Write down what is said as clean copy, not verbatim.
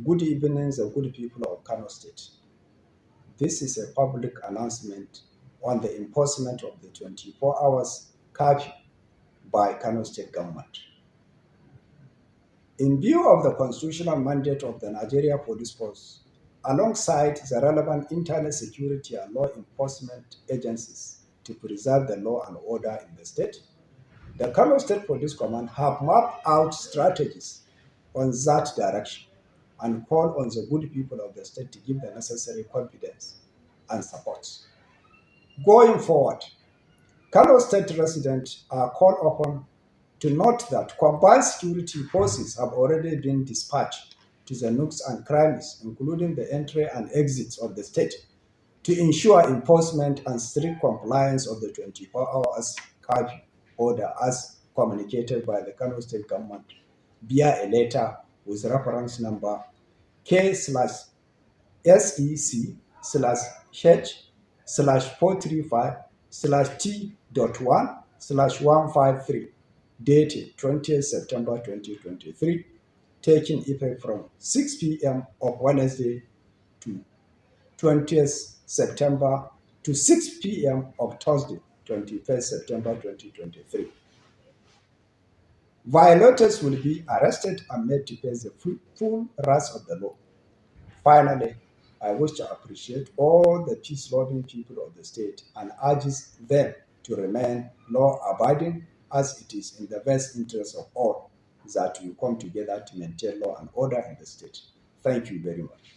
Good evening, the good people of Kano State. This is a public announcement on the enforcement of the 24 hours curfew by Kano State government. In view of the constitutional mandate of the Nigeria Police Force, alongside the relevant internal security and law enforcement agencies to preserve the law and order in the state, the Kano State Police Command have mapped out strategies on that direction and call on the good people of the state to give the necessary confidence and support. Going forward, Kano State residents are called upon to note that combined security forces have already been dispatched to the nooks and crannies, including the entry and exits of the state, to ensure enforcement and strict compliance of the 24 hours curfew order as communicated by the Kano State government via a letter with reference number K/SEC/H/435/T.1/153 dated 20th September 2023, taking effect from 6 p.m. of Wednesday to 20th September to 6 p.m. of Thursday, 21st September 2023. Violators will be arrested and made to pay the full wrath of the law. Finally, I wish to appreciate all the peace-loving people of the state and urge them to remain law-abiding, as it is in the best interest of all that we come together to maintain law and order in the state. Thank you very much.